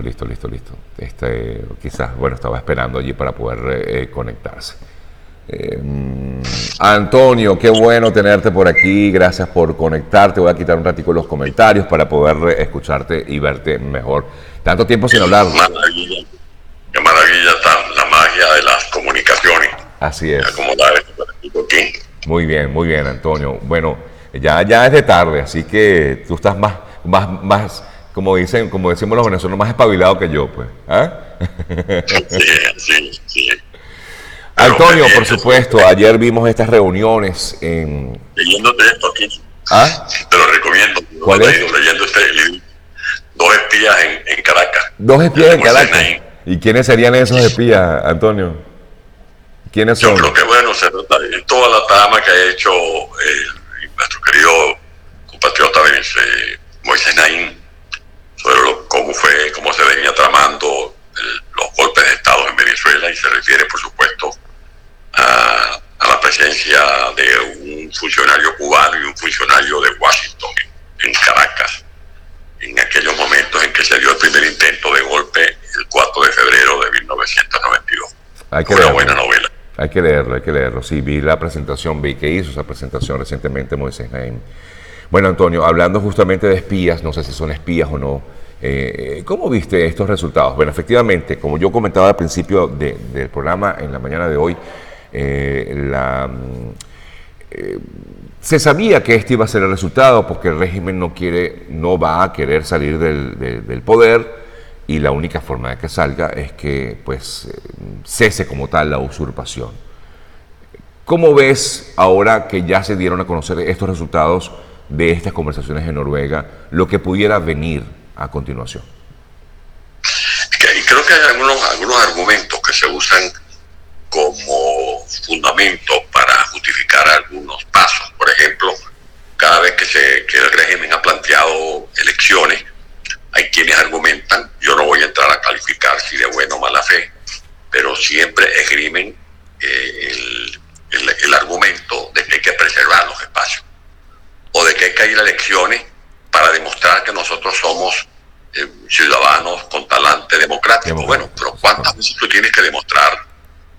Listo, listo, listo. Quizás, bueno, estaba esperando allí para poder conectarse. Antonio, qué bueno tenerte por aquí. Gracias por conectarte. Voy a quitar un ratico los comentarios para poder escucharte y verte mejor. Tanto tiempo sin hablar. Qué maravilla está la magia de las comunicaciones. Así es. Acomodar esto aquí. Muy bien, Antonio. Bueno, ya es de tarde, así que tú estás más, como decimos los venezolanos, más espabilado que yo, pues. ¿Ah? Sí. Antonio, por supuesto, ayer vimos estas reuniones en... Leyéndote esto aquí. ¿Ah? Te lo recomiendo. ¿Cuál es? Leyendo este libro. Dos espías en Caracas. Dos espías en Caracas. ¿Y quiénes serían esos espías, Antonio? ¿Quiénes son? Yo creo que, bueno, se trata de toda la trama que ha hecho nuestro querido compatriota Moisés Naim sobre cómo se venía tramando los golpes de Estado en Venezuela, y se refiere, por supuesto, a la presencia de un funcionario cubano y un funcionario de Washington en Caracas, en aquellos momentos en que se dio el primer intento de golpe el 4 de febrero de 1992. Una buena novela. Hay que leerlo. Sí, vi que hizo esa presentación recientemente Moisés Naim. Bueno, Antonio, hablando justamente de espías, no sé si son espías o no, ¿cómo viste estos resultados? Bueno, efectivamente, como yo comentaba al principio del programa en la mañana de hoy, se sabía que este iba a ser el resultado porque el régimen no va a querer salir del poder, y la única forma de que salga es que pues cese como tal la usurpación. ¿Cómo ves ahora que ya se dieron a conocer estos resultados de estas conversaciones en Noruega, lo que pudiera venir a continuación? Creo que hay algunos argumentos que se usan como fundamento para justificar algunos pasos. Por ejemplo, cada vez que el régimen ha planteado elecciones, hay quienes argumentan, yo no voy a entrar a calificar si de buena o mala fe, pero siempre esgrimen el argumento de que hay que preservar los espacios, o de que hay que ir a elecciones para demostrar que nosotros somos ciudadanos con talante democrático. Bueno, pero ¿cuántas veces tú tienes que demostrar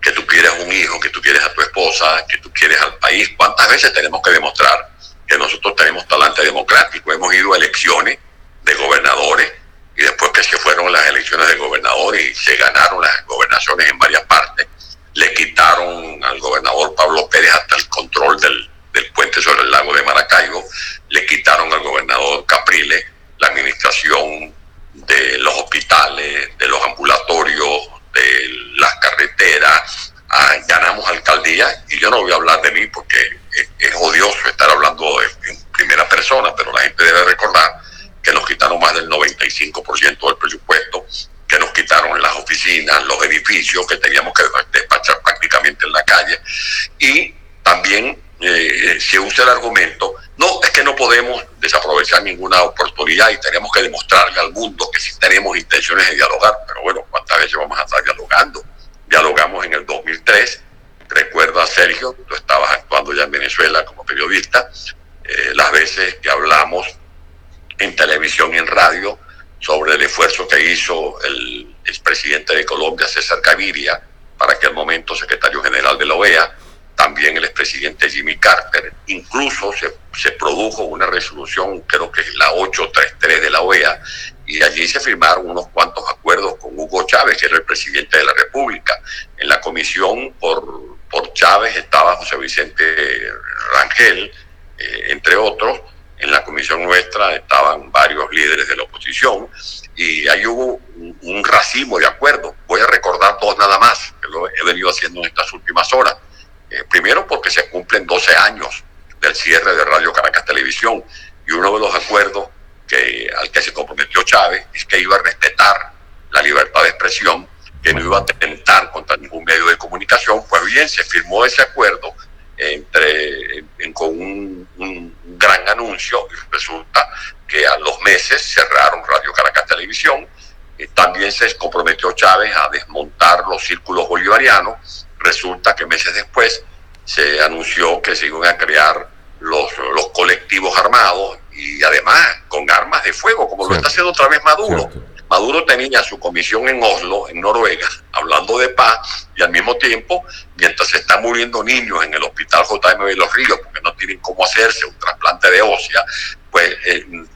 que tú quieres un hijo, que tú quieres a tu esposa, que tú quieres al país? ¿Cuántas veces tenemos que demostrar que nosotros tenemos talante democrático? Hemos ido a elecciones de gobernadores, y después que se fueron las elecciones de gobernadores y se ganaron las gobernaciones en varias partes, le quitaron al gobernador Pablo Pérez hasta el control del puente sobre el lago de Maracaibo, le quitaron al gobernador Capriles la administración de los hospitales, de los ambulatorios, de las carreteras, ganamos alcaldías, y yo no voy a hablar de mí porque es odioso estar hablando en primera persona, pero la gente debe recordar que nos quitaron más del 95% del presupuesto, que nos quitaron las oficinas, los edificios, que teníamos que despachar prácticamente en la calle. Y también se usa el argumento, no, es que no podemos desaprovechar ninguna oportunidad y tenemos que demostrarle al mundo que sí tenemos intenciones de dialogar. Pero bueno, ¿cuántas veces vamos a estar dialogando? Dialogamos en el 2003, recuerda, Sergio, tú estabas actuando ya en Venezuela como periodista, las veces que hablamos en televisión y en radio sobre el esfuerzo que hizo el expresidente de Colombia, César Gaviria, para aquel momento secretario general de la OEA, también el expresidente Jimmy Carter. Incluso se produjo una resolución, creo que es la 833 de la OEA, y allí se firmaron unos cuantos acuerdos con Hugo Chávez, que era el presidente de la República. En la comisión por Chávez estaba José Vicente Rangel, entre otros. En la comisión nuestra estaban varios líderes de la oposición, y ahí hubo un racimo de acuerdos. Voy a recordar dos nada más, que lo he venido haciendo en estas últimas horas. Primero, porque se cumplen 12 años del cierre de Radio Caracas Televisión, y uno de los acuerdos al que se comprometió Chávez es que iba a respetar la libertad de expresión, que no iba a atentar contra ningún medio de comunicación. Pues bien, se firmó ese acuerdo con un gran anuncio, y resulta que a los meses cerraron Radio Caracas Televisión. También se comprometió Chávez a desmontar los círculos bolivarianos. Resulta que meses después se anunció que se iban a crear los colectivos armados, y además con armas de fuego, como lo está haciendo otra vez Maduro. Maduro tenía su comisión en Oslo, en Noruega, hablando de paz, y al mismo tiempo, mientras se están muriendo niños en el hospital J.M. de los Ríos, porque no tienen cómo hacerse un trasplante de ósea, pues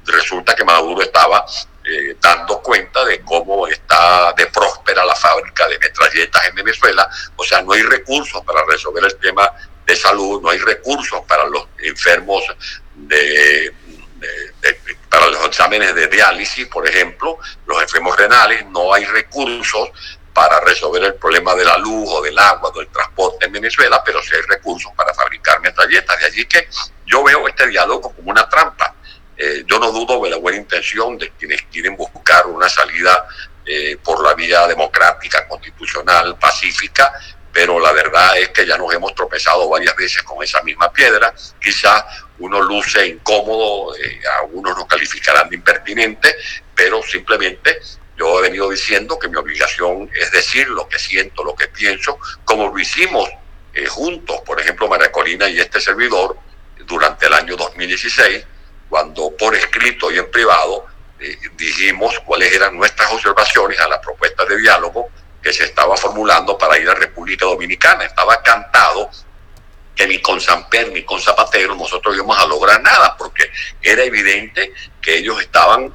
resulta que Maduro estaba dando cuenta de cómo está de próspera la fábrica de metralletas en Venezuela. O sea, no hay recursos para resolver el tema de salud, no hay recursos para los enfermos para los exámenes de diálisis, por ejemplo, los enfermos renales, no hay recursos para resolver el problema de la luz o del agua, del transporte en Venezuela, pero sí hay recursos para fabricar metralletas. De allí que yo veo este diálogo como una trampa. Yo no dudo de la buena intención de quienes quieren buscar una salida por la vía democrática, constitucional, pacífica, pero la verdad es que ya nos hemos tropezado varias veces con esa misma piedra. Quizás uno luce incómodo, algunos nos calificarán de impertinente, pero simplemente yo he venido diciendo que mi obligación es decir lo que siento, lo que pienso, como lo hicimos juntos, por ejemplo, María Corina y este servidor, durante el año 2016, cuando por escrito y en privado dijimos cuáles eran nuestras observaciones a la propuesta de diálogo que se estaba formulando para ir a República Dominicana. Estaba cantado que ni con Samper ni con Zapatero nosotros íbamos a lograr nada, porque era evidente que ellos estaban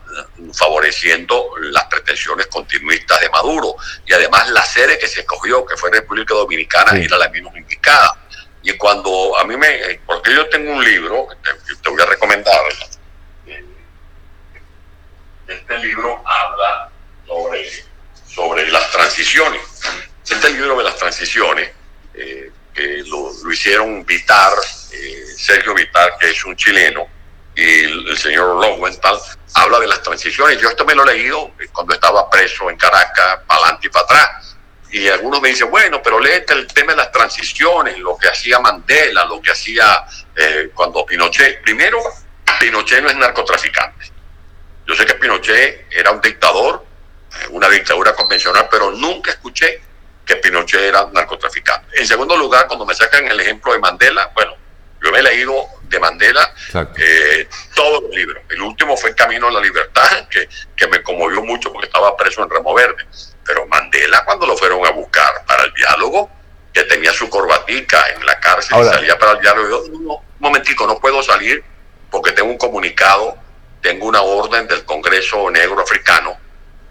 favoreciendo las pretensiones continuistas de Maduro, y además la sede que se escogió, que fue República Dominicana, sí, era la menos indicada. Y cuando a mí porque yo tengo un libro, te voy a recomendar, este libro habla sobre las transiciones. Este libro de las transiciones, que lo hicieron Vitar, Sergio Vitar, que es un chileno, y el señor Lowenthal, habla de las transiciones. Yo esto me lo he leído cuando estaba preso en Caracas, para adelante y para atrás. Y algunos me dicen, bueno, pero léete el tema de las transiciones, lo que hacía Mandela, lo que hacía cuando Pinochet. Primero, Pinochet no es narcotraficante. Yo sé que Pinochet era un dictador, una dictadura convencional, pero nunca escuché que Pinochet era narcotraficante. En segundo lugar, cuando me sacan el ejemplo de Mandela, bueno, yo me he leído de Mandela todos los libros. El último fue Camino a la Libertad, que me conmovió mucho porque estaba preso en Remo Verde. Pero Mandela, cuando lo fueron a buscar para el diálogo, que tenía su corbatica en la cárcel y salía para el diálogo, y yo, no, un momentico, no puedo salir porque tengo un comunicado, tengo una orden del Congreso Negro Africano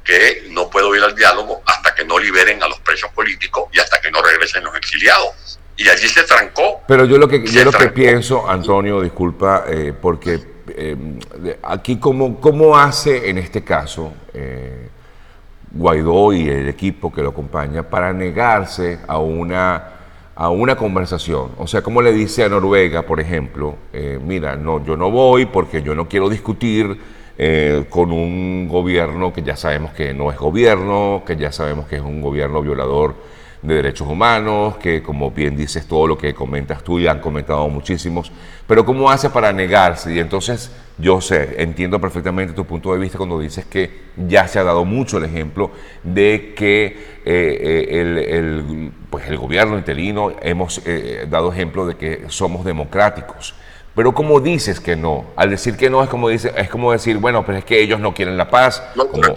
que no puedo ir al diálogo hasta que no liberen a los presos políticos y hasta que no regresen los exiliados. Y allí se trancó. Pero yo lo que pienso, Antonio, disculpa, porque aquí ¿cómo hace en este caso Guaidó y el equipo que lo acompaña para negarse a una conversación? O sea, ¿cómo le dice a Noruega, por ejemplo, mira, no, yo no voy porque yo no quiero discutir con un gobierno que ya sabemos que no es gobierno, que ya sabemos que es un gobierno violador de derechos humanos, que como bien dices, todo lo que comentas tú y han comentado muchísimos, pero ¿cómo hace para negarse? Y entonces yo entiendo perfectamente tu punto de vista cuando dices que ya se ha dado mucho el ejemplo de que el gobierno interino hemos dado ejemplo de que somos democráticos. Pero ¿cómo dices que no? Al decir que no es como decir, bueno, pero es que ellos no quieren la paz. No, pero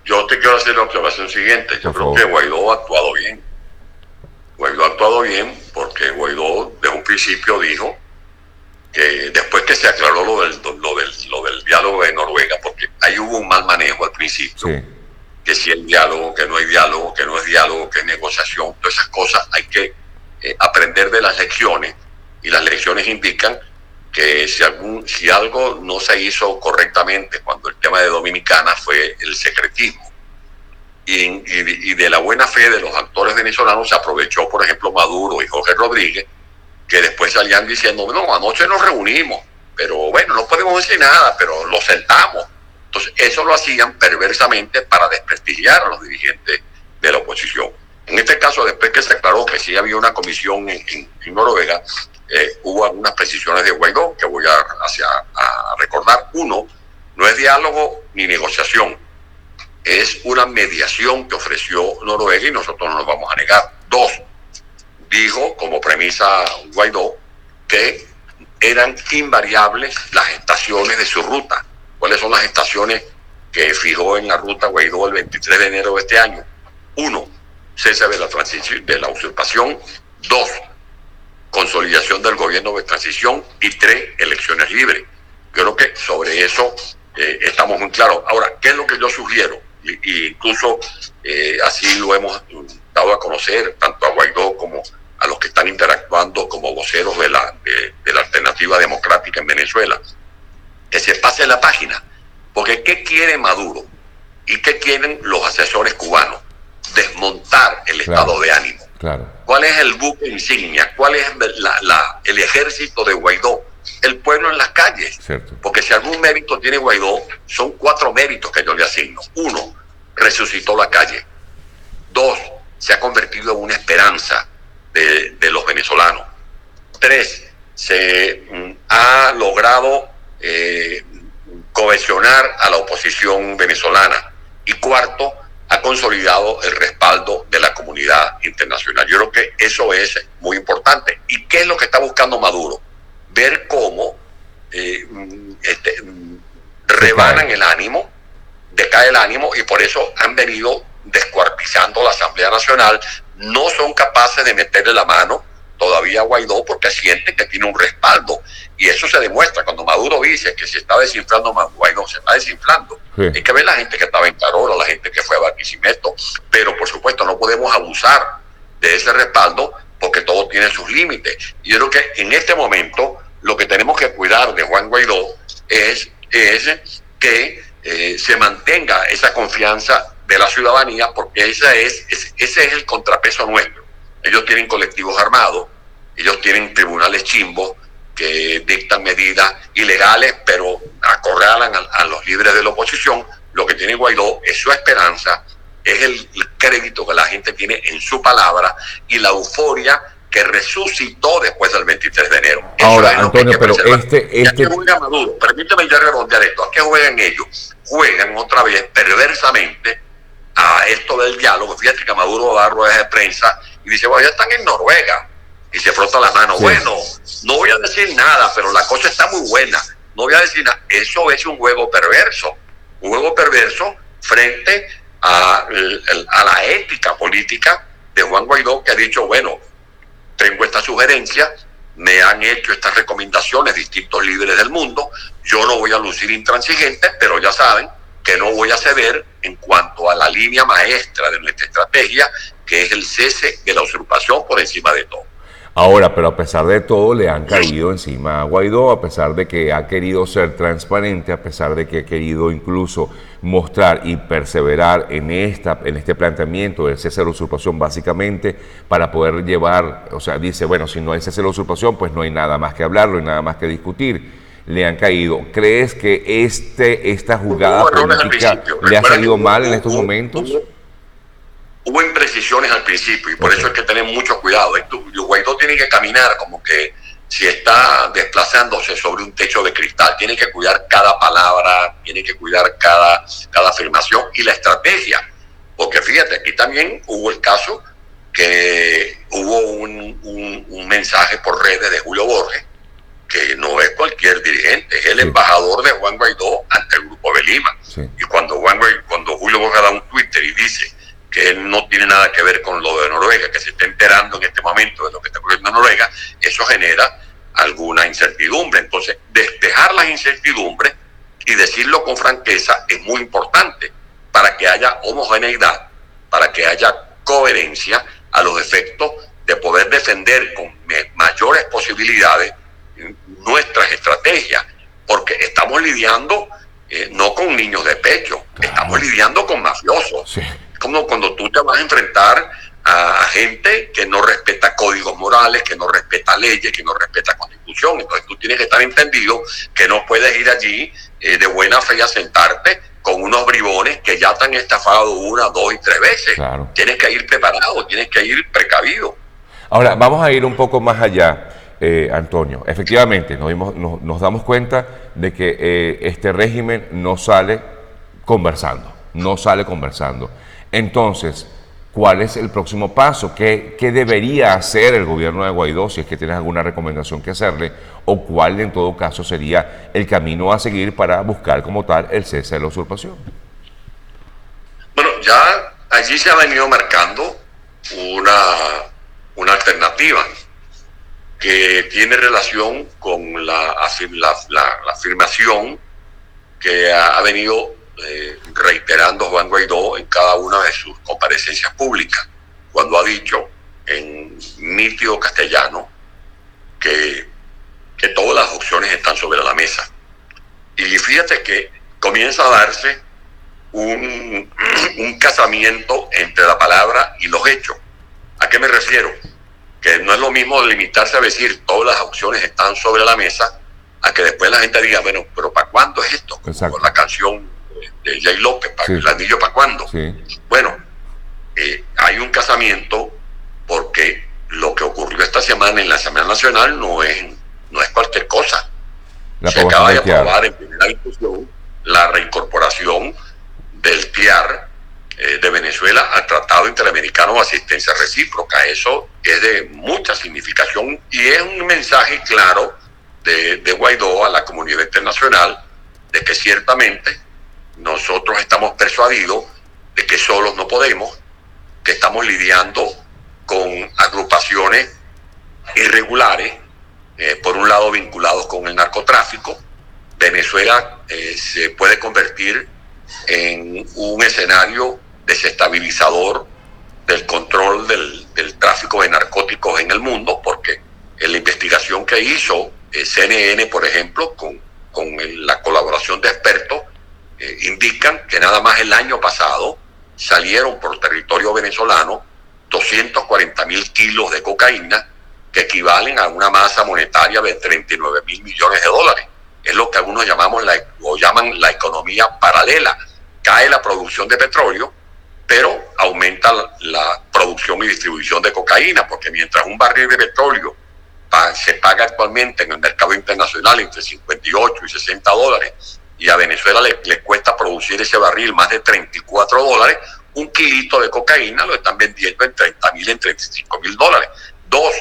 yo te quiero hacer la observación siguiente. Yo creo que Guaidó ha actuado bien. Guaidó ha actuado bien porque Guaidó desde un principio dijo que después que se aclaró lo del diálogo de Noruega, porque ahí hubo un mal manejo al principio, sí, que si hay diálogo, que no hay diálogo, que no es diálogo, que es negociación, todas esas cosas hay que aprender de las lecciones, y las lecciones indican que si algo no se hizo correctamente cuando el tema de Dominicana fue el secretismo. Y de la buena fe de los actores venezolanos se aprovechó, por ejemplo, Maduro y Jorge Rodríguez, que después salían diciendo, no, anoche nos reunimos, pero bueno, no podemos decir nada, pero lo sentamos. Entonces, eso lo hacían perversamente para desprestigiar a los dirigentes de la oposición. En este caso, después que se aclaró que sí había una comisión en Noruega, hubo algunas precisiones de Guaidó que voy a recordar. Uno, no es diálogo ni negociación, es una mediación que ofreció Noruega y nosotros no nos vamos a negar. Dos, dijo como premisa Guaidó que eran invariables las estaciones de su ruta. ¿Cuáles son las estaciones que fijó en la ruta Guaidó el 23 de enero de este año. 1, cese de la transición, de la usurpación. 2, consolidación del gobierno de transición. Y 3, elecciones libres. Yo creo que sobre eso estamos muy claros. Ahora, ¿qué es lo que yo sugiero? Y incluso así lo hemos dado a conocer tanto a Guaidó como a los que están interactuando como voceros de la alternativa democrática en Venezuela, que se pase la página. Porque ¿qué quiere Maduro? ¿Y qué quieren los asesores cubanos? Desmontar el estado de ánimo. Claro. ¿Cuál es el buque insignia? ¿Cuál es el ejército de Guaidó? El pueblo en las calles. Cierto. Porque si algún mérito tiene Guaidó, son 4 méritos que yo le asigno. 1, resucitó la calle. 2, se ha convertido en una esperanza de los venezolanos. 3, se ha logrado cohesionar a la oposición venezolana. Y 4, ha consolidado el respaldo de la comunidad internacional. Yo creo que eso es muy importante. ¿Y qué es lo que está buscando Maduro? Ver cómo rebanan el ánimo, decae el ánimo, y por eso han venido descuartizando la Asamblea Nacional. No son capaces de meterle la mano todavía a Guaidó porque sienten que tiene un respaldo. Y eso se demuestra cuando Maduro dice que se está desinflando más. Guaidó se está desinflando. Sí. Hay que ver la gente que estaba en Carola, la gente que fue a Barquisimeto. Pero por supuesto no podemos abusar de ese respaldo porque todo tiene sus límites. Y yo creo que en este momento lo que tenemos que cuidar de Juan Guaidó es que se mantenga esa confianza de la ciudadanía, porque ese es el contrapeso nuestro. Ellos tienen colectivos armados, ellos tienen tribunales chimbos que dictan medidas ilegales, pero acorralan a los líderes de la oposición. Lo que tiene Guaidó es su esperanza, es el crédito que la gente tiene en su palabra y la euforia que resucitó después del 23 de enero. Eso ahora, es Antonio, pero ¿Y a qué juega Maduro? Permíteme ya redondear esto. ¿A qué juegan ellos? Juegan otra vez perversamente a esto del diálogo. Fíjate que Maduro da ruedas de prensa y dice, bueno, ya están en Noruega, y se frota las manos. Sí. Bueno, no voy a decir nada, pero la cosa está muy buena. No voy a decir nada. Eso es un juego perverso frente a la ética política de Juan Guaidó, que ha dicho, bueno, tengo esta sugerencia, me han hecho estas recomendaciones distintos líderes del mundo, yo no voy a lucir intransigente, pero ya saben que no voy a ceder en cuanto a la línea maestra de nuestra estrategia, que es el cese de la usurpación por encima de todo. Ahora, pero a pesar de todo, le han caído encima a Guaidó, a pesar de que ha querido ser transparente, a pesar de que ha querido incluso mostrar y perseverar en este planteamiento del cese de la usurpación, básicamente para poder llevar, o sea, dice, bueno, si no hay cese de la usurpación, pues no hay nada más que hablar, no hay nada más que discutir. Le han caído. ¿Crees que esta jugada política le ha salido mal en estos momentos? Hubo imprecisiones al principio y por eso hay que tener mucho cuidado. Guaidó tiene que caminar como que si está desplazándose sobre un techo de cristal. Tiene que cuidar cada palabra, tiene que cuidar cada afirmación y la estrategia. Porque fíjate, aquí también hubo el caso que hubo un mensaje por redes de Julio Borges, que no es cualquier dirigente, es el embajador de Juan Guaidó ante el Grupo de Lima. Sí. Y cuando Julio Borges da un Twitter y dice que él no tiene nada que ver con lo de Noruega, que se está enterando en este momento de lo que está ocurriendo en Noruega, eso genera alguna incertidumbre. Entonces, despejar las incertidumbres y decirlo con franqueza es muy importante para que haya homogeneidad, para que haya coherencia a los efectos de poder defender con mayores posibilidades nuestras estrategias, porque estamos lidiando no con niños de pecho, estamos lidiando con mafiosos. Sí. Como cuando tú te vas a enfrentar a gente que no respeta códigos morales, que no respeta leyes, que no respeta constitución. Entonces tú tienes que estar entendido que no puedes ir allí de buena fe a sentarte con unos bribones que ya te han estafado 1, 2 y 3 veces. Claro. Tienes que ir preparado, tienes que ir precavido. Ahora, vamos a ir un poco más allá, Antonio. Efectivamente, nos damos cuenta de que este régimen no sale conversando. Entonces, ¿cuál es el próximo paso? ¿Qué debería hacer el gobierno de Guaidó, si es que tienes alguna recomendación que hacerle? ¿O cuál, en todo caso, sería el camino a seguir para buscar como tal el cese de la usurpación? ya allí se ha venido marcando una alternativa que tiene relación con la afirmación que ha venido reiterando Juan Guaidó en cada una de sus comparecencias públicas, cuando ha dicho en nítido castellano que todas las opciones están sobre la mesa. Y fíjate que comienza a darse un casamiento entre la palabra y los hechos. ¿A qué me refiero? Que no es lo mismo limitarse a decir todas las opciones están sobre la mesa, a que después la gente diga, bueno, pero ¿para cuándo es esto? Como la canción de Jay López, ¿para el anillo para cuándo? Sí. Bueno, hay un casamiento porque lo que ocurrió esta semana en la Asamblea Nacional no es cualquier cosa. Se acaba de aprobar en primera discusión la reincorporación del TIAR de Venezuela al Tratado Interamericano de Asistencia Recíproca. Eso es de mucha significación y es un mensaje claro de Guaidó a la comunidad internacional de que ciertamente nosotros estamos persuadidos de que solos no podemos, que estamos lidiando con agrupaciones irregulares, por un lado vinculados con el narcotráfico. Venezuela se puede convertir en un escenario desestabilizador del control del tráfico de narcóticos en el mundo, porque en la investigación que hizo CNN, por ejemplo, con la colaboración de expertos, indican que nada más el año pasado salieron por territorio venezolano 240.000 kilos de cocaína, que equivalen a una masa monetaria de 39.000 millones de dólares. Es lo que algunos llaman la economía paralela. Cae la producción de petróleo, pero aumenta la producción y distribución de cocaína, porque mientras un barril de petróleo se paga actualmente en el mercado internacional entre 58 y 60 dólares, y a Venezuela le cuesta producir ese barril más de 34 dólares, un kilito de cocaína lo están vendiendo en 30.000, en 35.000 dólares. Dos,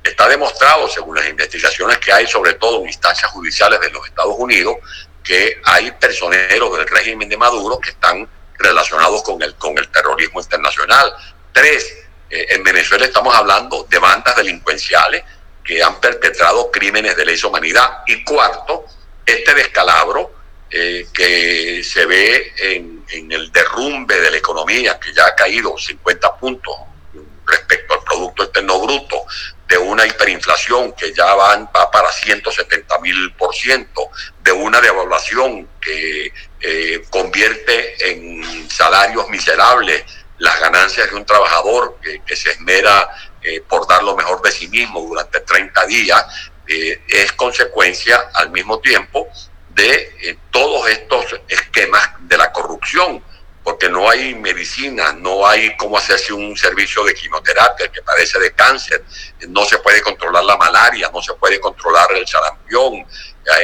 está demostrado, según las investigaciones que hay, sobre todo en instancias judiciales de los Estados Unidos, que hay personeros del régimen de Maduro que están relacionados con el terrorismo internacional. Tres, en Venezuela estamos hablando de bandas delincuenciales que han perpetrado crímenes de lesa humanidad. Y cuarto, este descalabro que se ve en el derrumbe de la economía, que ya ha caído 50 puntos respecto al Producto Interno Bruto, de una hiperinflación que ya va para 170.000%, de una devaluación que convierte en salarios miserables las ganancias de un trabajador que se esmera por dar lo mejor de sí mismo durante 30 días, es consecuencia al mismo tiempo de todos estos esquemas de la corrupción, porque no hay medicina, no hay cómo hacerse un servicio de quimioterapia que padece de cáncer, no se puede controlar la malaria, no se puede controlar el sarampión,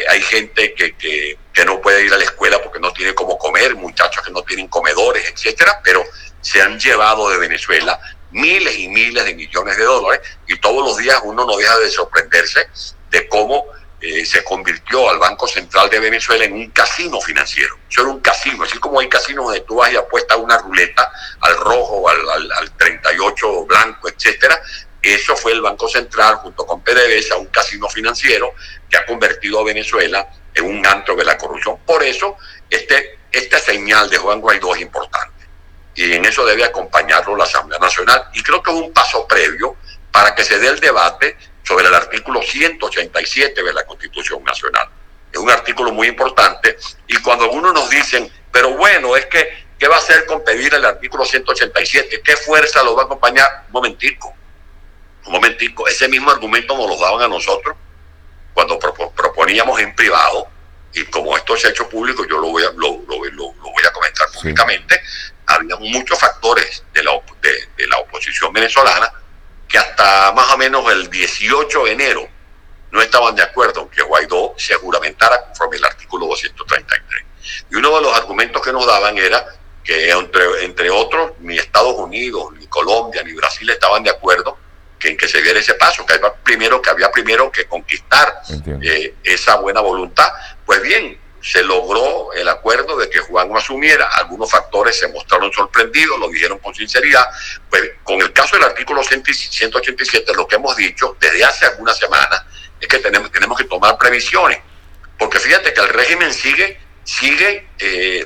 hay gente que no puede ir a la escuela porque no tiene cómo comer, muchachos que no tienen comedores, etcétera, pero se han llevado de Venezuela miles y miles de millones de dólares, y todos los días uno no deja de sorprenderse de cómo se convirtió al Banco Central de Venezuela en un casino financiero. Eso era un casino, así como hay casinos donde tú vas y apuestas una ruleta al rojo, al 38 blanco, etcétera. Eso fue el Banco Central junto con PDVSA, un casino financiero que ha convertido a Venezuela en un antro de la corrupción. Por eso esta señal de Juan Guaidó es importante, y en eso debe acompañarlo la Asamblea Nacional, y creo que es un paso previo para que se dé el debate sobre el artículo 187 de la Constitución Nacional. Es un artículo muy importante, y cuando algunos nos dicen, pero bueno, es que, ¿qué va a hacer con pedir el artículo 187? ¿Qué fuerza lo va a acompañar? Un momentico, ese mismo argumento nos lo daban a nosotros cuando proponíamos en privado, y como esto es hecho público, yo lo voy a comentar públicamente. Había muchos factores de la oposición venezolana que hasta más o menos el 18 de enero no estaban de acuerdo en que Guaidó se juramentara conforme el artículo 233. Y uno de los argumentos que nos daban era que, entre otros, ni Estados Unidos, ni Colombia, ni Brasil estaban de acuerdo en que se diera ese paso, que había primero que conquistar esa buena voluntad. Pues bien, se logró el acuerdo de que Juan no asumiera. Algunos factores se mostraron sorprendidos, lo dijeron con sinceridad. Pues con el caso del artículo 187, lo que hemos dicho desde hace algunas semanas es que tenemos que tomar previsiones, porque fíjate que el régimen sigue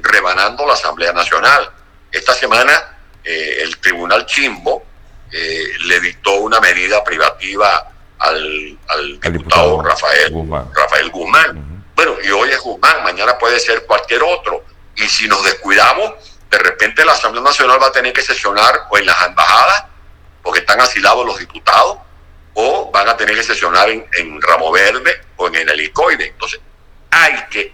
rebanando la Asamblea Nacional. Esta semana el Tribunal Chimbo le dictó una medida privativa al diputado Rafael Guzmán. Bueno, y hoy es Guzmán, mañana puede ser cualquier otro. Y si nos descuidamos, de repente la Asamblea Nacional va a tener que sesionar o en las embajadas, porque están asilados los diputados, o van a tener que sesionar en Ramo Verde o en el helicoide. Entonces, hay que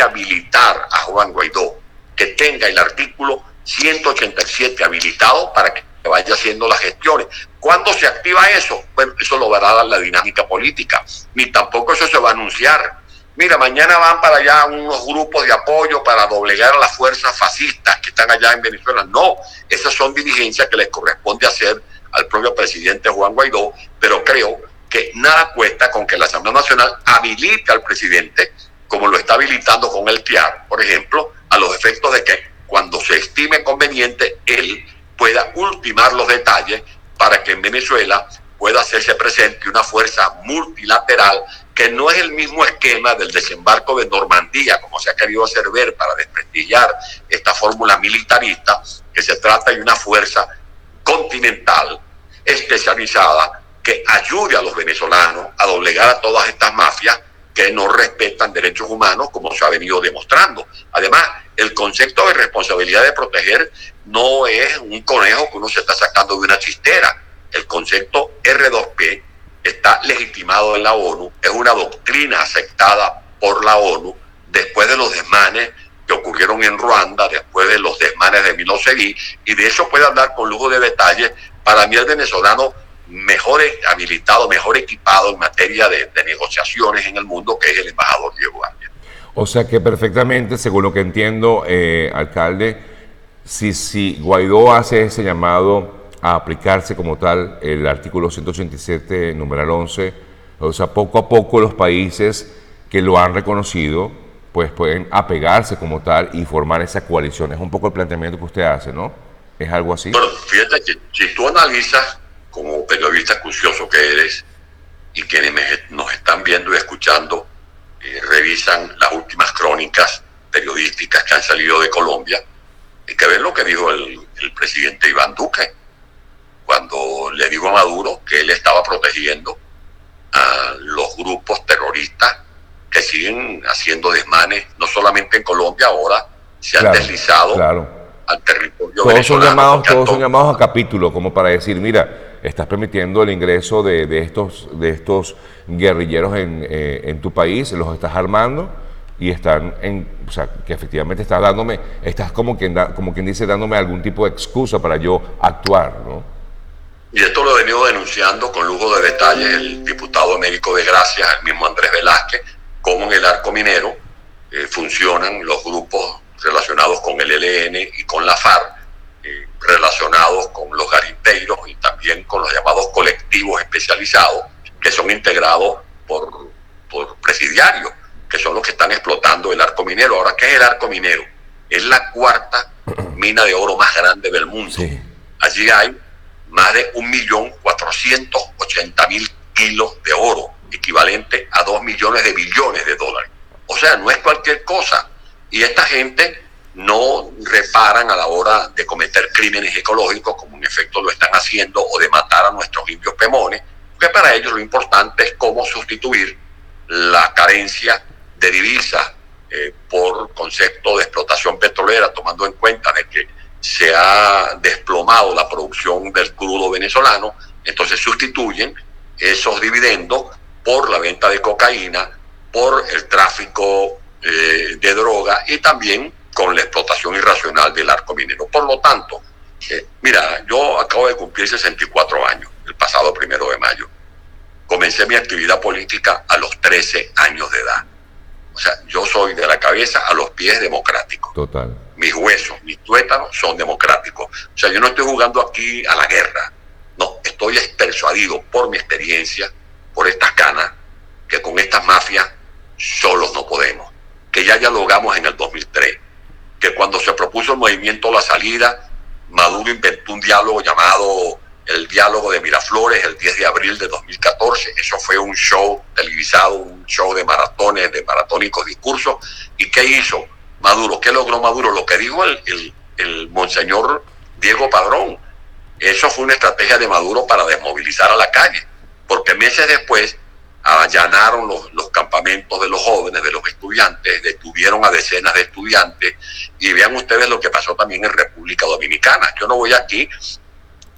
habilitar a Juan Guaidó, que tenga el artículo 187 habilitado para que vaya haciendo las gestiones. ¿Cuándo se activa eso? Bueno, eso lo va a dar la dinámica política, ni tampoco eso se va a anunciar. Mira, mañana van para allá unos grupos de apoyo para doblegar a las fuerzas fascistas que están allá en Venezuela. No, esas son diligencias que les corresponde hacer al propio presidente Juan Guaidó, pero creo que nada cuesta con que la Asamblea Nacional habilite al presidente, como lo está habilitando con el TIAR, por ejemplo, a los efectos de que cuando se estime conveniente, él pueda ultimar los detalles para que en Venezuela pueda hacerse presente una fuerza multilateral, que no es el mismo esquema del desembarco de Normandía, como se ha querido hacer ver para desprestigiar esta fórmula militarista, que se trata de una fuerza continental especializada que ayude a los venezolanos a doblegar a todas estas mafias que no respetan derechos humanos, como se ha venido demostrando. Además, el concepto de responsabilidad de proteger no es un conejo que uno se está sacando de una chistera. El concepto R2P está legitimado en la ONU, es una doctrina aceptada por la ONU después de los desmanes que ocurrieron en Ruanda, después de los desmanes de Milosevic, y de eso puede hablar con lujo de detalles. Para mí el venezolano mejor habilitado, mejor equipado en materia de negociaciones en el mundo, que es el embajador Diego Ángel. O sea que perfectamente, según lo que entiendo, alcalde, si Guaidó hace ese llamado a aplicarse como tal el artículo 187, numeral 11, o sea, poco a poco los países que lo han reconocido, pues pueden apegarse como tal y formar esa coalición. Es un poco el planteamiento que usted hace, ¿no? ¿Es algo así? Bueno, fíjate que si tú analizas, como periodista acucioso que eres, y quienes nos están viendo y escuchando, revisan las últimas crónicas periodísticas que han salido de Colombia, hay que ver lo que dijo el presidente Iván Duque, cuando le dijo a Maduro que él estaba protegiendo a los grupos terroristas que siguen haciendo desmanes, no solamente en Colombia, ahora se han deslizado al territorio venezolano. Todos son llamados a capítulo, como para decir, mira, estás permitiendo el ingreso de estos guerrilleros en tu país, los estás armando y están o sea, que efectivamente estás como quien dice, dándome algún tipo de excusa para yo actuar, ¿no? Y esto lo he venido denunciando con lujo de detalles el diputado Américo de Gracia, el mismo Andrés Velázquez, cómo en el arco minero funcionan los grupos relacionados con el ELN y con la FARC, relacionados con los garimpeiros y también con los llamados colectivos especializados, que son integrados por presidiarios, que son los que están explotando el arco minero. Ahora, ¿qué es el arco minero? Es la cuarta mina de oro más grande del mundo. Sí. Allí hay más de 1.480.000 kilos de oro, equivalente a 2 millones de billones de dólares. O sea, no es cualquier cosa. Y esta gente no reparan a la hora de cometer crímenes ecológicos, como en efecto lo están haciendo, o de matar a nuestros indios pemones, porque para ellos lo importante es cómo sustituir la carencia de divisas por concepto de explotación petrolera, tomando en cuenta de que se ha desplomado la producción del crudo venezolano. Entonces sustituyen esos dividendos por la venta de cocaína, por el tráfico de droga y también con la explotación irracional del arco minero. Por lo tanto, mira, yo acabo de cumplir 64 años, el pasado 1 de mayo. Comencé mi actividad política a los 13 años de edad. O sea, yo soy de la cabeza a los pies democrático. Total. Mis huesos, mis tuétanos son democráticos. O sea, yo no estoy jugando aquí a la guerra. No, estoy persuadido por mi experiencia, por estas canas, que con estas mafias solos no podemos. que ya dialogamos en el 2003, que cuando se propuso el movimiento La Salida, Maduro inventó un diálogo llamado el Diálogo de Miraflores el 10 de abril de 2014. Eso fue un show televisado, un show de maratones, de maratónicos discursos. ¿Y qué hizo Maduro? ¿Qué logró Maduro? Lo que dijo el monseñor Diego Padrón. Eso fue una estrategia de Maduro para desmovilizar a la calle, porque meses después allanaron los campamentos de los jóvenes, de los estudiantes, detuvieron a decenas de estudiantes, y vean ustedes lo que pasó también en República Dominicana. Yo no voy aquí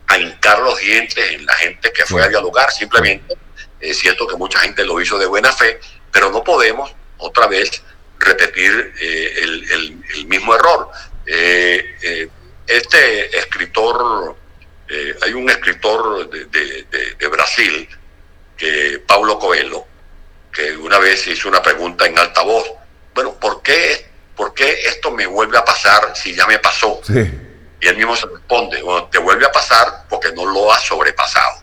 a hincar los dientes en la gente que fue a dialogar, simplemente es cierto que mucha gente lo hizo de buena fe, pero no podemos otra vez repetir el mismo error. Este escritor, hay un escritor de Brasil, Paulo Coelho, que una vez hizo una pregunta en alta voz: bueno, ¿por qué esto me vuelve a pasar si ya me pasó? Sí. Y él mismo se responde: bueno, te vuelve a pasar porque no lo has sobrepasado.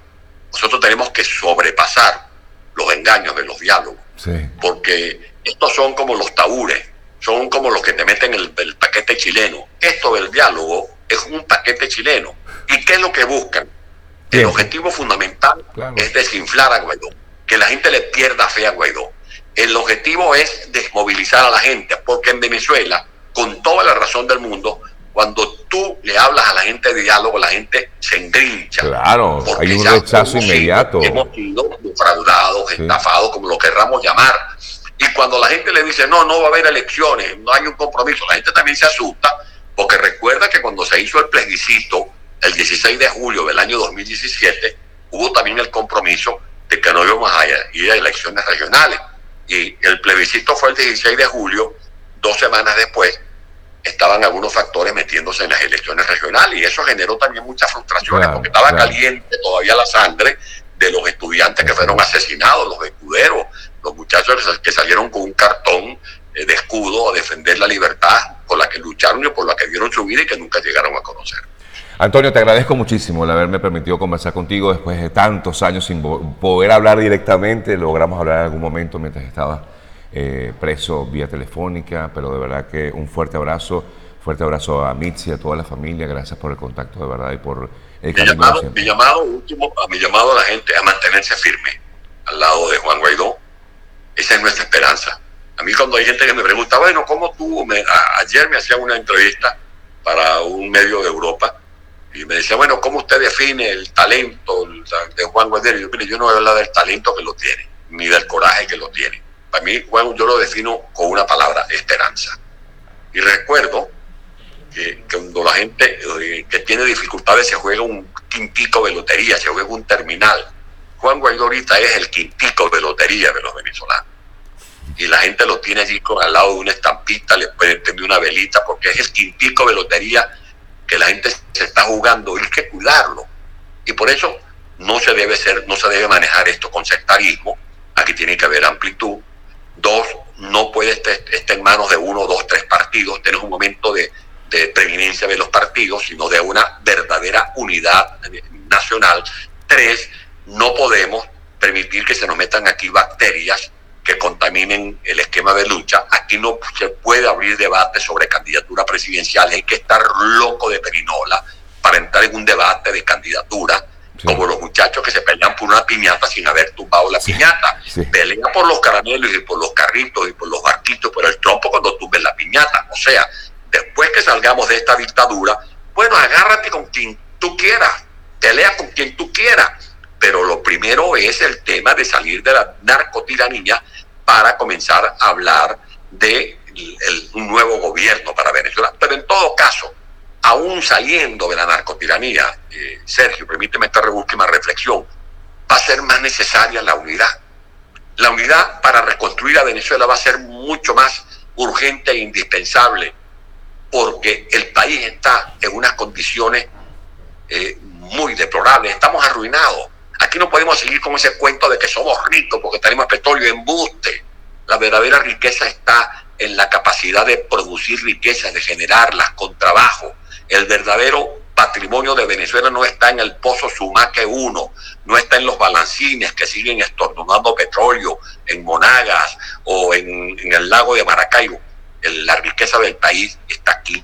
Nosotros tenemos que sobrepasar los engaños de los diálogos, sí, porque estos son como los tabúres, son como los que te meten el paquete chileno. Esto del diálogo es un paquete chileno. ¿Y qué es lo que buscan? El objetivo fundamental es desinflar a Guaidó, que la gente le pierda fe a Guaidó. El objetivo es desmovilizar a la gente, porque en Venezuela, con toda la razón del mundo, cuando tú le hablas a la gente de diálogo, la gente se engrincha. Claro, hay un rechazo inmediato. Hemos sido defraudados, estafados, como lo querramos llamar. Y cuando la gente le dice, no va a haber elecciones, no hay un compromiso, la gente también se asusta, porque recuerda que cuando se hizo el plebiscito, el 16 de julio del año 2017, hubo también el compromiso de que no íbamos a ir a elecciones regionales. Y el plebiscito fue el 16 de julio, 2 semanas después, estaban algunos factores metiéndose en las elecciones regionales, y eso generó también muchas frustraciones, porque estaba caliente todavía la sangre de los estudiantes que fueron asesinados, los escuderos, los muchachos que salieron con un cartón de escudo a defender la libertad por la que lucharon y por la que dieron su vida y que nunca llegaron a conocer. Antonio, te agradezco muchísimo el haberme permitido conversar contigo después de tantos años sin poder hablar directamente. Logramos hablar en algún momento mientras estabas preso vía telefónica, pero de verdad que un fuerte abrazo a Mitzi, a toda la familia. Gracias por el contacto, de verdad, y por el cariño. Mi llamado a la gente a mantenerse firme al lado de Juan Guaidó. Esa es nuestra esperanza. A mí, cuando hay gente que me pregunta, bueno, ¿cómo tú? Ayer me hacían una entrevista para un medio de Europa y me decía, bueno, ¿cómo usted define el talento de Juan Guaidó? Y yo, mire, yo no voy a hablar del talento que lo tiene, ni del coraje que lo tiene. Para mí, Juan, yo lo defino con una palabra: esperanza. Y recuerdo que cuando la gente que tiene dificultades se juega un quintico de lotería, se juega un terminal. Juan Guaidó ahorita es el quintico de lotería de los venezolanos. Y la gente lo tiene allí al lado de una estampita, le pueden tener una velita, porque es el quintico de lotería que la gente se está jugando, y hay que cuidarlo. Y por eso no se debe manejar esto con sectarismo. Aquí tiene que haber amplitud. 2, no puede estar en manos de 1, 2, 3 partidos. Tenemos un momento de preeminencia de los partidos, sino de una verdadera unidad nacional. 3, no podemos permitir que se nos metan aquí bacterias que contaminen el esquema de lucha. Aquí no se puede abrir debate sobre candidatura presidencial. Hay que estar loco de perinola para entrar en un debate de candidatura, como los muchachos que se pelean por una piñata sin haber tumbado la piñata. Pelean por los caramelos y por los carritos y por los barquitos, por el trompo cuando tumben la piñata. O sea, después que salgamos de esta dictadura, bueno, agárrate con quien tú quieras, pelea con quien tú quieras, pero lo primero es el tema de salir de la narcotiranía para comenzar a hablar de un nuevo gobierno para Venezuela. Pero en todo caso, aún saliendo de la narcotiranía, Sergio, permíteme esta última reflexión, va a ser más necesaria la unidad. La unidad para reconstruir a Venezuela va a ser mucho más urgente e indispensable, porque el país está en unas condiciones muy deplorables. Estamos arruinados. Aquí no podemos seguir con ese cuento de que somos ricos porque tenemos petróleo. Embuste. La verdadera riqueza está en la capacidad de producir riqueza, de generarlas con trabajo. El verdadero patrimonio de Venezuela no está en el pozo Sumaque 1, no está en los balancines que siguen estornudando petróleo en Monagas o en el lago de Maracaibo. la riqueza del país está aquí.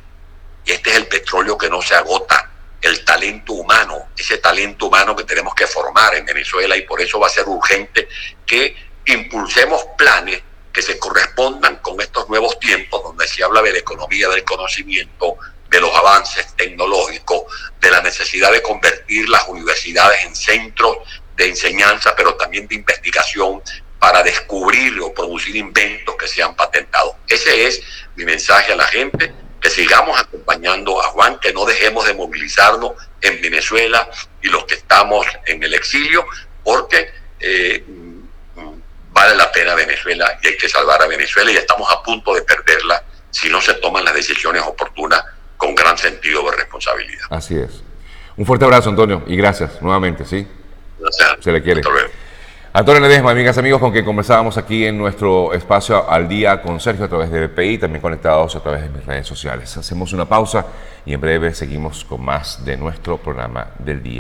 Y este es el petróleo que no se agota, el talento humano, ese talento humano que tenemos que formar en Venezuela, y por eso va a ser urgente que impulsemos planes que se correspondan con estos nuevos tiempos, donde se habla de la economía del conocimiento, de los avances tecnológicos, de la necesidad de convertir las universidades en centros de enseñanza, pero también de investigación, para descubrir o producir inventos que sean patentados. Ese es mi mensaje a la gente, que sigamos acompañando a Juan, que no dejemos de movilizarnos en Venezuela y los que estamos en el exilio, porque vale la pena Venezuela y hay que salvar a Venezuela, y estamos a punto de perderla si no se toman las decisiones oportunas con gran sentido de responsabilidad. Así es. Un fuerte abrazo, Antonio, y gracias nuevamente, ¿sí? Gracias. Se le quiere. Hasta luego. Antonio Ledesma, amigas y amigos, con quien conversábamos aquí en nuestro espacio Al Día con Sergio a través de BPI, también conectados a través de mis redes sociales. Hacemos una pausa y en breve seguimos con más de nuestro programa del día.